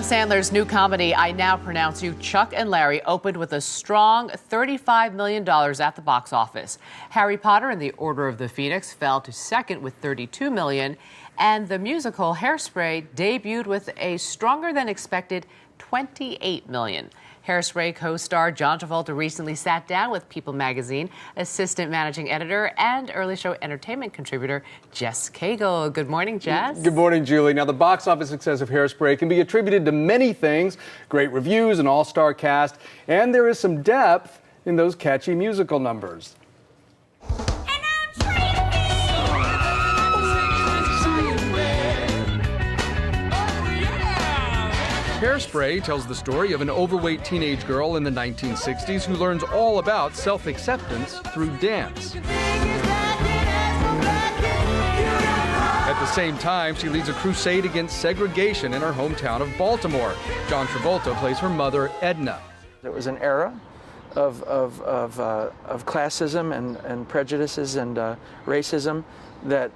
Sandler's new comedy, I Now Pronounce You, Chuck and Larry, opened with a strong $35 million at the box office. Harry Potter and the Order of the Phoenix fell to second with $32 million, and the musical Hairspray debuted with a stronger than expected $28 million. Hairspray co-star John Travolta recently sat down with People magazine assistant managing editor and early show entertainment contributor Jess Cagle. Good morning, Jess. Good morning, Julie. Now, the box office success of Hairspray can be attributed to many things: great reviews, an all-star cast, and there is some depth in those catchy musical numbers. Hairspray tells the story of an overweight teenage girl in the 1960s who learns all about self-acceptance through dance. At the same time, she leads a crusade against segregation in her hometown of Baltimore. John Travolta plays her mother, Edna. It was an era of classism and prejudices and racism that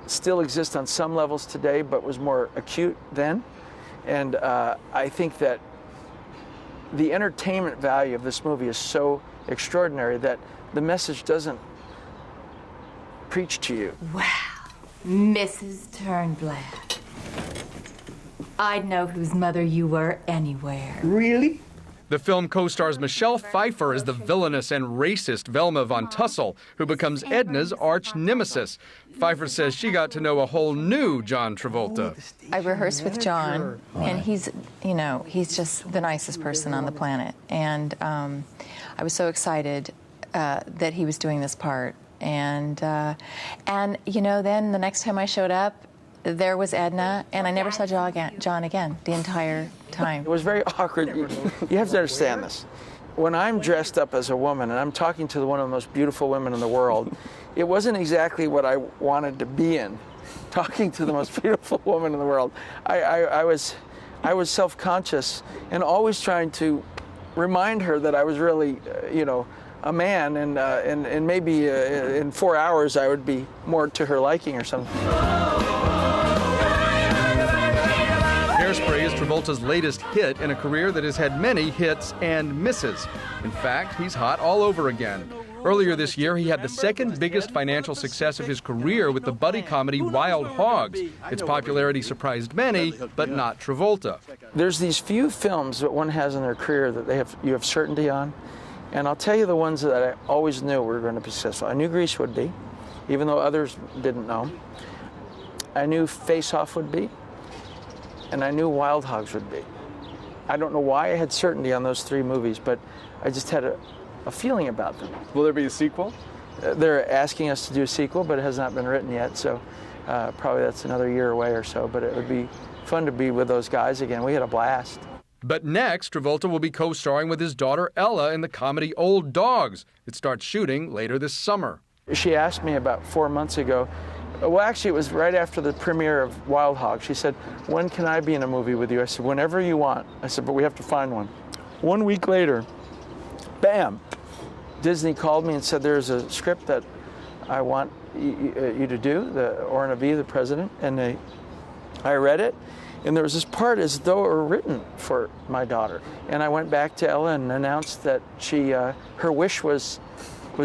still exists on some levels today, but was more acute then. And I think that the entertainment value of this movie is so extraordinary that the message doesn't preach to you. Wow, Mrs. Turnblad. I'd know whose mother you were anywhere. Really? The film co-stars Michelle Pfeiffer as the villainous and racist Velma Von Tussle, who becomes Edna's arch nemesis. Pfeiffer says she got to know a whole new John Travolta. I rehearsed with John, and he's just the nicest person on the planet. And I was so excited that he was doing this part. And then the next time I showed up, there was Edna, and I never saw John again the entire time. It was very awkward. You have to understand this. When I'm dressed up as a woman and I'm talking to one of the most beautiful women in the world, it wasn't exactly what I wanted to be in, talking to the most beautiful woman in the world. I was self-conscious and always trying to remind her that I was really, a man, and maybe in 4 hours I would be more to her liking or something. Hairspray is Travolta's latest hit in a career that has had many hits and misses. In fact, he's hot all over again. Earlier this year, he had the second biggest financial success of his career with the buddy comedy Wild Hogs. Its popularity surprised many, but not Travolta. There's these few films that one has in their career that you have certainty on, and I'll tell you the ones that I always knew were going to be successful. I knew Grease would be, even though others didn't know. I knew Face Off would be. And I knew Wild Hogs would be. I don't know why I had certainty on those three movies, but I just had a feeling about them. Will there be a sequel? They're asking us to do a sequel, but it has not been written yet, so probably that's another year away or so, but it would be fun to be with those guys again. We had a blast. But next, Travolta will be co-starring with his daughter Ella in the comedy Old Dogs. It starts shooting later this summer. She asked me about 4 months ago, well, actually, it was right after the premiere of Wild Hog. She said, when can I be in a movie with you? I said, whenever you want. I said, but we have to find one. 1 week later, bam, Disney called me and said, there's a script that I want you to do, the Orrin V, the president, and I read it, and there was this part as though it were written for my daughter. And I went back to Ella and announced that her wish was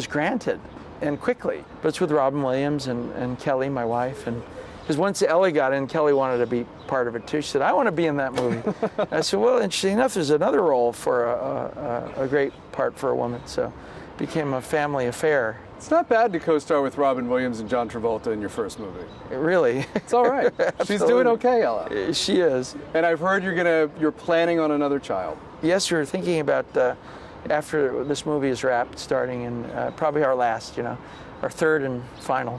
granted. And quickly, but it's with Robin Williams and Kelly, my wife, and because once Ellie got in, Kelly wanted to be part of it too. She said, "I want to be in that movie." I said, "Well, interesting enough, there's another role for a great part for a woman." So, it became a family affair. It's not bad to co-star with Robin Williams and John Travolta in your first movie. Really, it's all right. She's doing okay, Ella. She is. And I've heard you're planning on another child. Yes, we're thinking about. After this movie is wrapped, starting in probably our last, our third and final.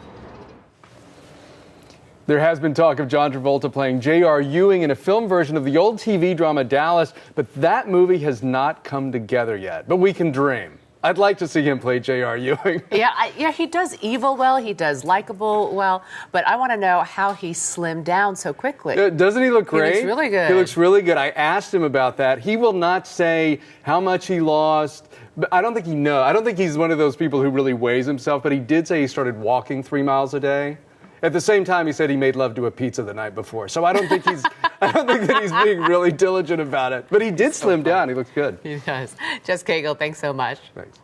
There has been talk of John Travolta playing J.R. Ewing in a film version of the old TV drama Dallas, but that movie has not come together yet. But we can dream. I'd like to see him play J.R. Ewing. Yeah, he does evil well, he does likable well, but I want to know how he slimmed down so quickly. Doesn't he look great? He looks really good. He looks really good. I asked him about that. He will not say how much he lost. But I don't think he knows. I don't think he's one of those people who really weighs himself, but he did say he started walking 3 miles a day. At the same time, he said he made love to a pizza the night before. So I don't think I don't think that he's being really diligent about it. But he did slim down. He looks good. He does. Jess Cagle, thanks so much. Thanks.